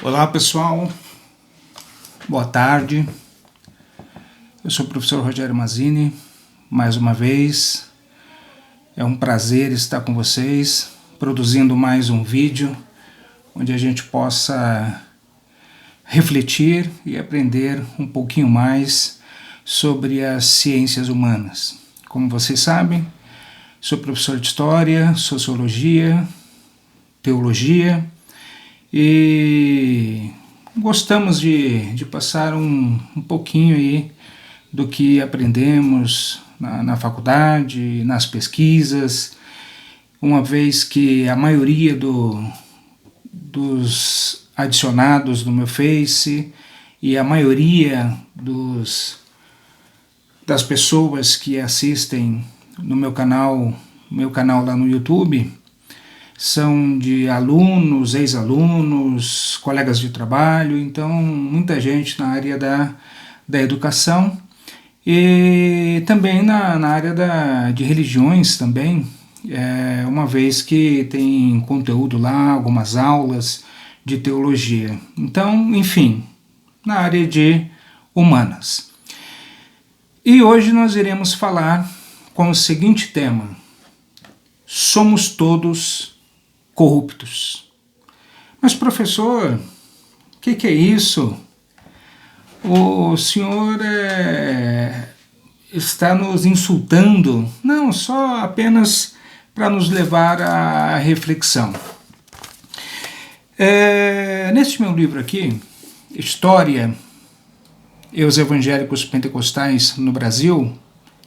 Olá pessoal, boa tarde, eu sou o professor Rogério Mazzini, mais uma vez, é um prazer estar com vocês, produzindo mais um vídeo, onde a gente possa refletir e aprender um pouquinho mais sobre as ciências humanas. Como vocês sabem, sou professor de História, Sociologia, Teologia, e gostamos de passar um pouquinho aí do que aprendemos na faculdade, nas pesquisas, uma vez que a maioria dos adicionados no meu Face e a maioria das pessoas que assistem no meu canal lá no YouTube, são de alunos, ex-alunos, colegas de trabalho, então muita gente na área da educação e também na área de religiões também, uma vez que tem conteúdo lá, algumas aulas de teologia. Então, enfim, na área de humanas. E hoje nós iremos falar com o seguinte tema: somos todos corruptos. Mas professor, o que é isso? O senhor está nos insultando? Não, só apenas para nos levar à reflexão. Neste meu livro aqui, História e os Evangélicos Pentecostais no Brasil,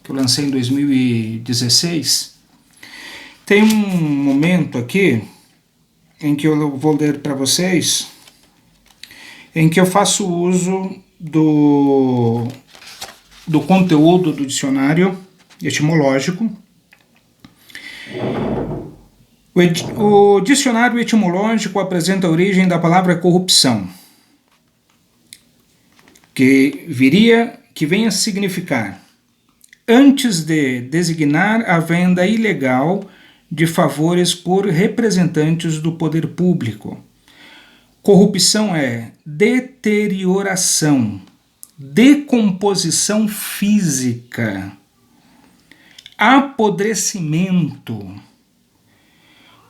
que eu lancei em 2016, tem um momento aqui em que eu vou ler para vocês, em que eu faço uso do conteúdo do dicionário etimológico. O dicionário etimológico apresenta a origem da palavra corrupção, que vem a significar, antes de designar a venda ilegal de favores por representantes do poder público. Corrupção é deterioração, decomposição física, apodrecimento.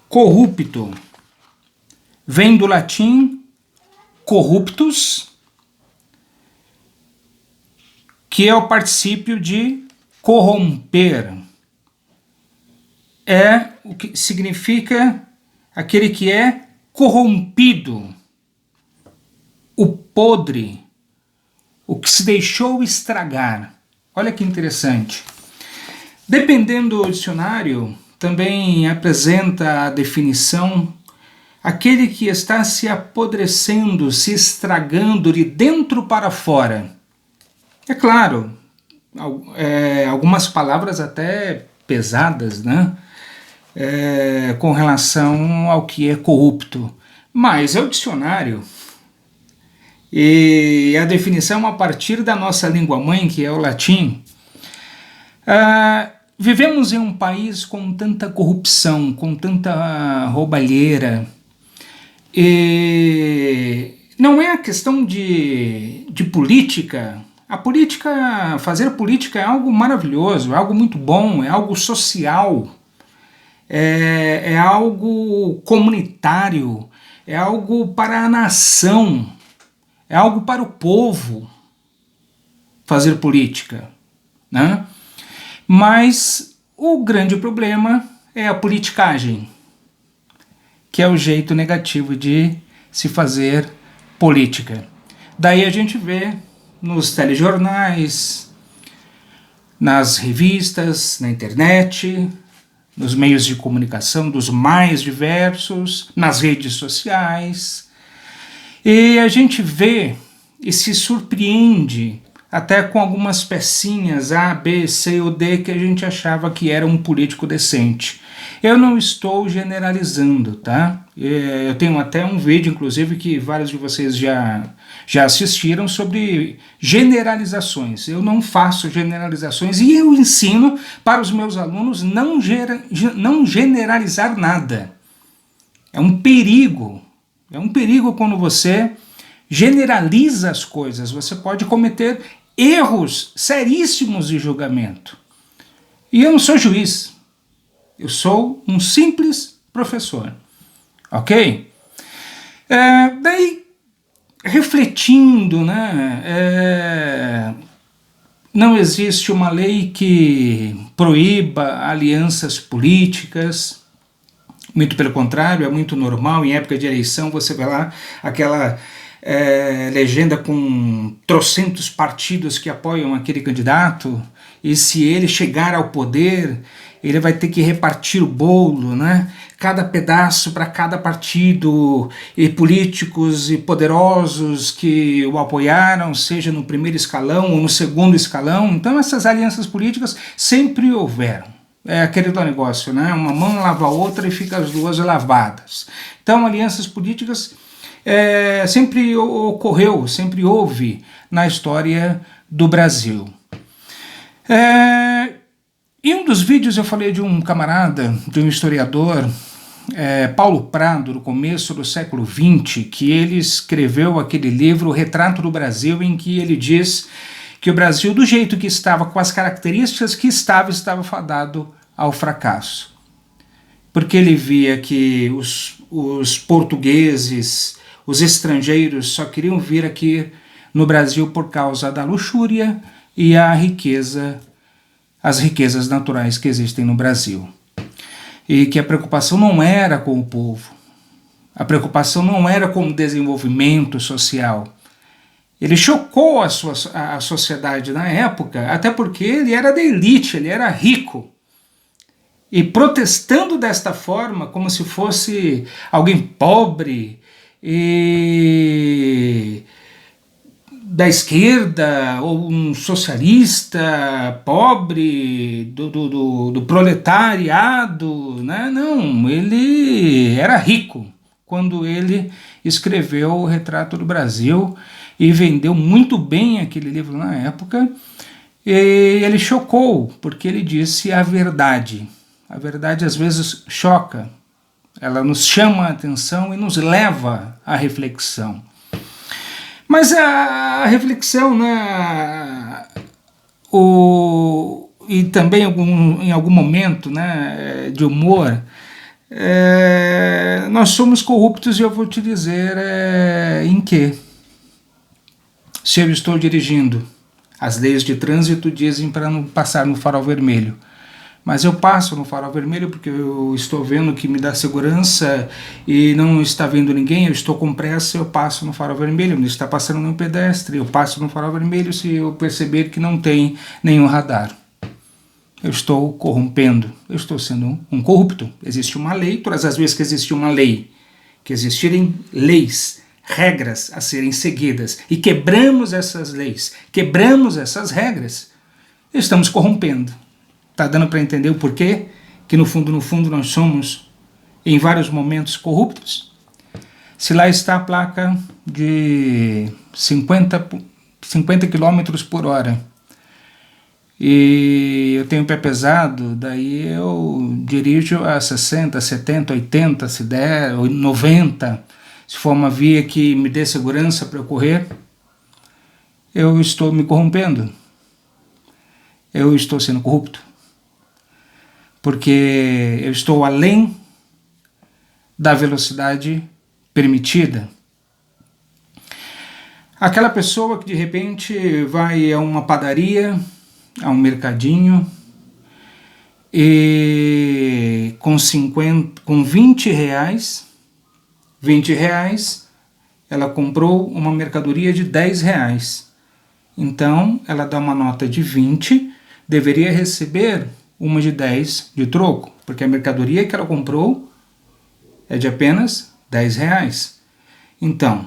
Corrupto vem do latim corruptus, que é o particípio de corromper. É o que significa aquele que é corrompido, o podre, o que se deixou estragar. Olha que interessante. Dependendo do dicionário, também apresenta a definição aquele que está se apodrecendo, se estragando de dentro para fora. É claro, algumas palavras até pesadas, né? Com relação ao que é corrupto, mas é o dicionário e a definição a partir da nossa língua mãe, que é o latim. Vivemos em um país com tanta corrupção, com tanta roubalheira, e não é a questão de política. Fazer política é algo maravilhoso, é algo muito bom, é algo social. É algo comunitário, é algo para a nação, é algo para o povo fazer política, né? Mas o grande problema é a politicagem, que é o jeito negativo de se fazer política. Daí a gente vê nos telejornais, nas revistas, na internet, nos meios de comunicação dos mais diversos, nas redes sociais, e a gente vê e se surpreende até com algumas pecinhas A, B, C ou D que a gente achava que era um político decente. Eu não estou generalizando, tá? Eu tenho até um vídeo, inclusive, que vários de vocês já assistiram, sobre generalizações. Eu não faço generalizações e eu ensino para os meus alunos não generalizar nada. É um perigo É um perigo quando você generaliza as coisas. Você pode cometer erros seríssimos de julgamento. E eu não sou juiz. Eu sou um simples professor. Ok? Daí, refletindo, né? Não existe uma lei que proíba alianças políticas. Muito pelo contrário, é muito normal. Em época de eleição você vê lá aquela legenda com trocentos partidos que apoiam aquele candidato, e se ele chegar ao poder, ele vai ter que repartir o bolo, né? Cada pedaço para cada partido, e políticos e poderosos que o apoiaram, seja no primeiro escalão ou no segundo escalão. Então essas alianças políticas sempre houveram. É aquele negócio, né? Uma mão lava a outra e fica as duas lavadas. Então alianças políticas sempre ocorreu, sempre houve na história do Brasil. Em um dos vídeos eu falei de um camarada, de um historiador, Paulo Prado, no começo do século XX, que ele escreveu aquele livro, O Retrato do Brasil, em que ele diz que o Brasil, do jeito que estava, com as características que estava fadado ao fracasso. Porque ele via que os portugueses, os estrangeiros só queriam vir aqui no Brasil por causa da luxúria e as riquezas naturais que existem no Brasil. E que a preocupação não era com o povo, a preocupação não era com o desenvolvimento social. Ele chocou a sociedade na época, até porque ele era da elite, ele era rico. E protestando desta forma, como se fosse alguém pobre e da esquerda, ou um socialista pobre do proletariado, né? Não, ele era rico quando ele escreveu O Retrato do Brasil e vendeu muito bem aquele livro na época. E ele chocou, porque ele disse a verdade. A verdade às vezes choca, ela nos chama a atenção e nos leva à reflexão. Mas a reflexão, né, e também em algum momento, né, de humor, nós somos corruptos, e eu vou te dizer em quê. Se eu estou dirigindo, as leis de trânsito dizem para não passar no farol vermelho. Mas eu passo no farol vermelho porque eu estou vendo que me dá segurança e não está vendo ninguém, eu estou com pressa, eu passo no farol vermelho, não está passando nenhum pedestre, eu passo no farol vermelho se eu perceber que não tem nenhum radar. Eu estou corrompendo, eu estou sendo um corrupto. Existe uma lei, todas as vezes que existe uma lei, que existirem leis, regras a serem seguidas, e quebramos essas leis, quebramos essas regras, estamos corrompendo. Está dando para entender o porquê que no fundo nós somos em vários momentos corruptos? Se lá está a placa de 50 km por hora e eu tenho pé pesado, daí eu dirijo a 60, 70, 80, se der, 90, se for uma via que me dê segurança para eu correr, eu estou me corrompendo, eu estou sendo corrupto. Porque eu estou além da velocidade permitida. Aquela pessoa que de repente vai a uma padaria, a um mercadinho, e com 20 reais, ela comprou uma mercadoria de 10 reais. Então, ela dá uma nota de 20, deveria receber uma de 10 de troco, porque a mercadoria que ela comprou é de apenas 10 reais. Então,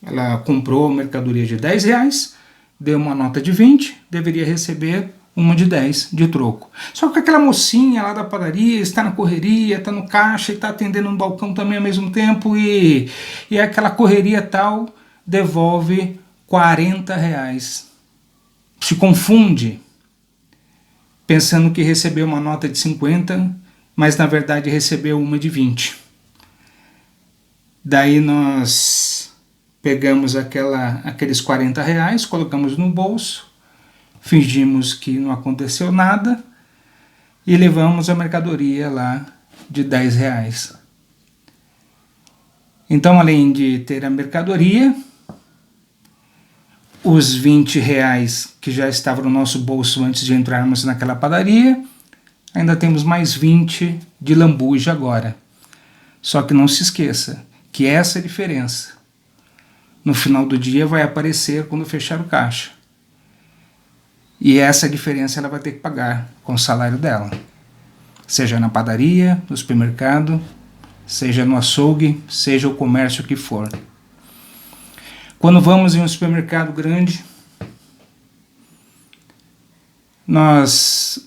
ela comprou a mercadoria de 10 reais, deu uma nota de 20, deveria receber uma de 10 de troco. Só que aquela mocinha lá da padaria está na correria, está no caixa e está atendendo um balcão também ao mesmo tempo, e aquela correria tal devolve 40 reais. Se confunde, pensando que recebeu uma nota de 50, mas na verdade recebeu uma de 20. Daí nós pegamos aqueles R$ 40, colocamos no bolso, fingimos que não aconteceu nada e levamos a mercadoria lá de R$ 10. Então, além de ter a mercadoria, os R$ 20 que já estavam no nosso bolso antes de entrarmos naquela padaria, ainda temos mais 20 de lambuja agora. Só que não se esqueça que essa é a diferença. No final do dia vai aparecer quando fechar o caixa. E essa diferença ela vai ter que pagar com o salário dela. Seja na padaria, no supermercado, seja no açougue, seja o comércio que for. Quando vamos em um supermercado grande,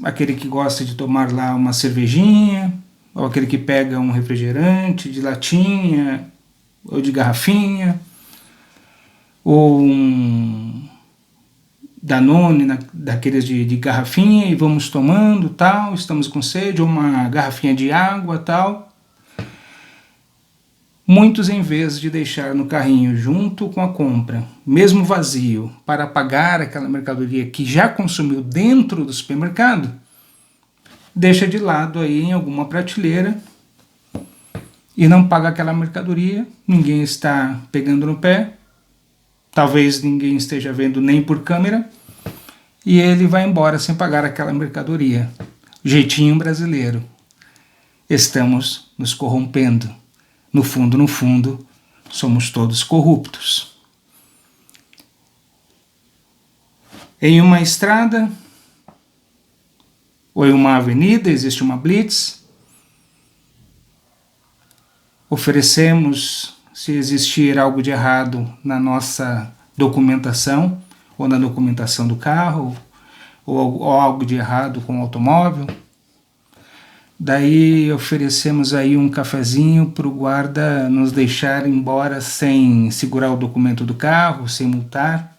aquele que gosta de tomar lá uma cervejinha, ou aquele que pega um refrigerante de latinha, ou de garrafinha, ou um Danone, daqueles de garrafinha, e vamos tomando, tal, estamos com sede, ou uma garrafinha de água, tal. Muitos, em vez de deixar no carrinho junto com a compra, mesmo vazio, para pagar aquela mercadoria que já consumiu dentro do supermercado, deixa de lado aí em alguma prateleira e não paga aquela mercadoria, ninguém está pegando no pé, talvez ninguém esteja vendo nem por câmera, e ele vai embora sem pagar aquela mercadoria. Jeitinho brasileiro. Estamos nos corrompendo. No fundo, somos todos corruptos. Em uma estrada ou em uma avenida existe uma blitz. Oferecemos, se existir algo de errado na nossa documentação, ou na documentação do carro, ou algo de errado com o automóvel. Daí oferecemos aí um cafezinho para o guarda nos deixar embora sem segurar o documento do carro, sem multar,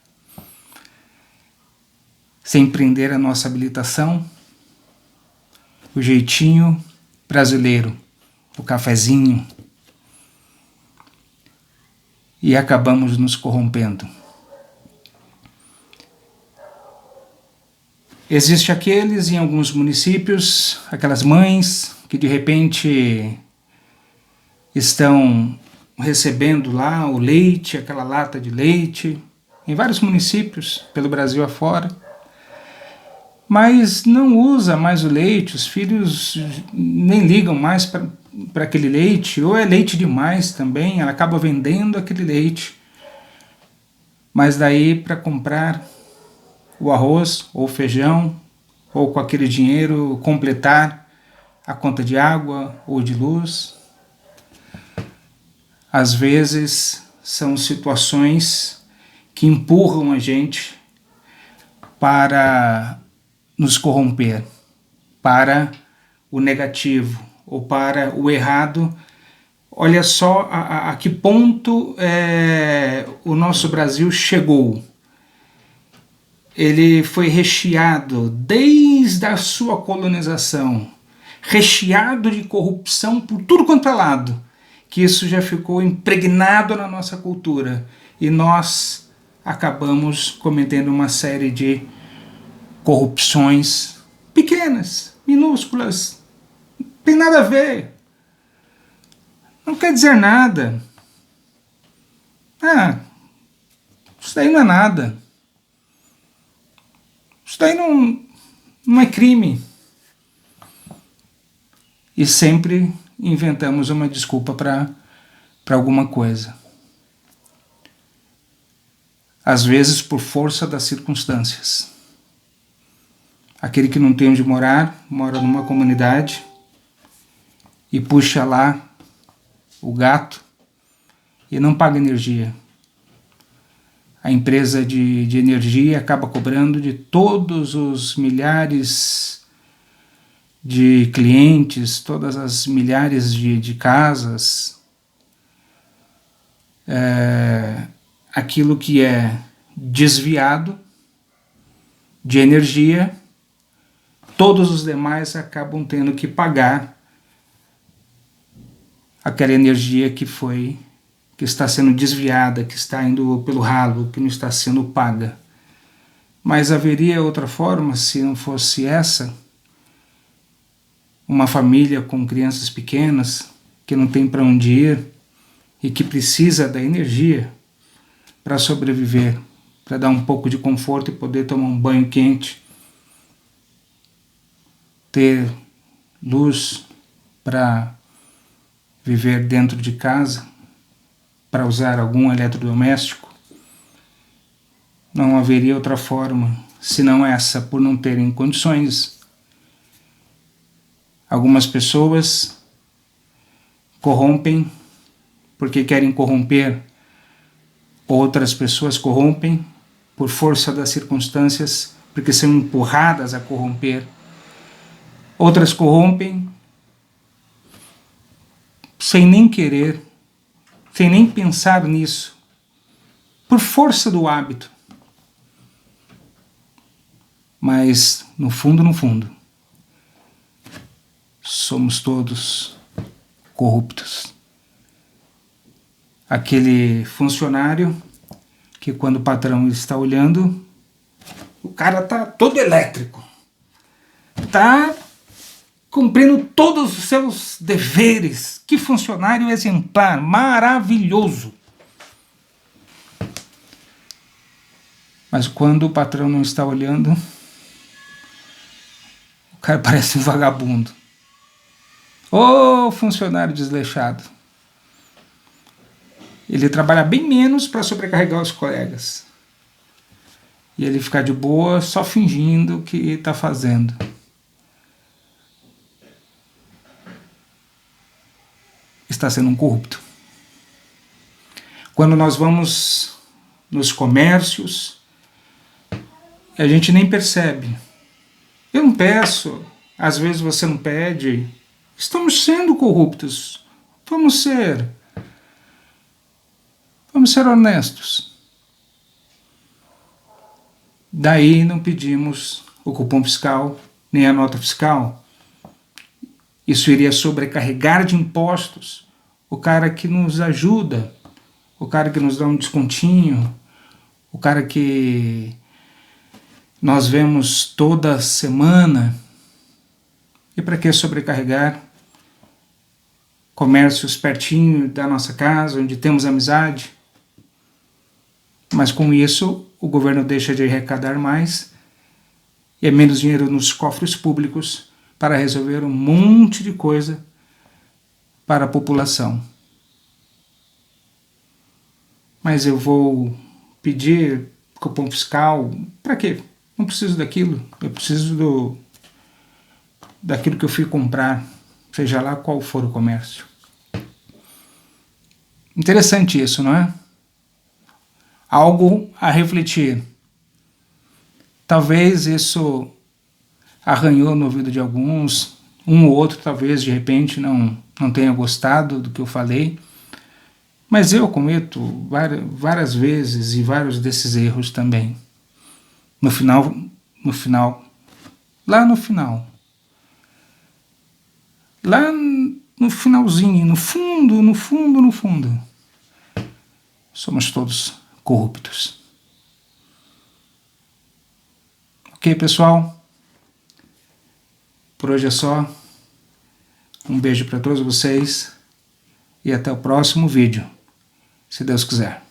sem prender a nossa habilitação. O jeitinho brasileiro, o cafezinho. E acabamos nos corrompendo. Existe aqueles em alguns municípios, aquelas mães que de repente estão recebendo lá o leite, aquela lata de leite, em vários municípios pelo Brasil afora, mas não usa mais o leite, os filhos nem ligam mais para aquele leite, ou é leite demais também, ela acaba vendendo aquele leite, mas daí para comprar o arroz ou feijão, ou com aquele dinheiro completar a conta de água ou de luz. Às vezes são situações que empurram a gente para nos corromper, para o negativo ou para o errado. Olha só a que ponto o nosso Brasil chegou. Ele foi recheado desde a sua colonização, recheado de corrupção por tudo quanto é lado, que isso já ficou impregnado na nossa cultura e nós acabamos cometendo uma série de corrupções pequenas, minúsculas, não tem nada a ver, não quer dizer nada. Isso daí não é nada. Isso daí não é crime. E sempre inventamos uma desculpa para alguma coisa. Às vezes por força das circunstâncias. Aquele que não tem onde morar, mora numa comunidade e puxa lá o gato e não paga energia. A empresa de energia acaba cobrando de todos os milhares de clientes, todas as milhares de casas, aquilo que é desviado de energia, todos os demais acabam tendo que pagar aquela energia que foi que está sendo desviada, que está indo pelo ralo, que não está sendo paga. Mas haveria outra forma se não fosse essa? Uma família com crianças pequenas, que não tem para onde ir e que precisa da energia para sobreviver, para dar um pouco de conforto e poder tomar um banho quente, ter luz para viver dentro de casa, para usar algum eletrodoméstico. Não haveria outra forma senão essa, por não terem condições. Algumas pessoas corrompem porque querem corromper, outras pessoas corrompem por força das circunstâncias, porque são empurradas a corromper. Outras corrompem sem nem querer, sem nem pensar nisso, por força do hábito. Mas, no fundo, somos todos corruptos. Aquele funcionário que, quando o patrão está olhando, o cara está todo elétrico, está cumprindo todos os seus deveres. Que funcionário exemplar, maravilhoso. Mas quando o patrão não está olhando, o cara parece um vagabundo. Ô, funcionário desleixado. Ele trabalha bem menos para sobrecarregar os colegas. E ele fica de boa só fingindo que está fazendo. Está sendo um corrupto. Quando nós vamos nos comércios, a gente nem percebe. Eu não peço, às vezes você não pede. Estamos sendo corruptos. Vamos ser honestos. Daí não pedimos o cupom fiscal, nem a nota fiscal. Isso iria sobrecarregar de impostos o cara que nos ajuda, o cara que nos dá um descontinho, o cara que nós vemos toda semana. E para que sobrecarregar comércios pertinho da nossa casa, onde temos amizade? Mas com isso, o governo deixa de arrecadar mais e é menos dinheiro nos cofres públicos para resolver um monte de coisa para a população. Mas eu vou pedir cupom fiscal, para quê? Não preciso daquilo, eu preciso daquilo que eu fui comprar, seja lá qual for o comércio. Interessante isso, não é? Algo a refletir. Talvez isso arranhou no ouvido de alguns, um ou outro talvez de repente não tenha gostado do que eu falei, mas eu cometo várias vezes e vários desses erros também. No finalzinho, no fundo, somos todos corruptos. Ok, pessoal? Por hoje é só. Um beijo para todos vocês e até o próximo vídeo, se Deus quiser.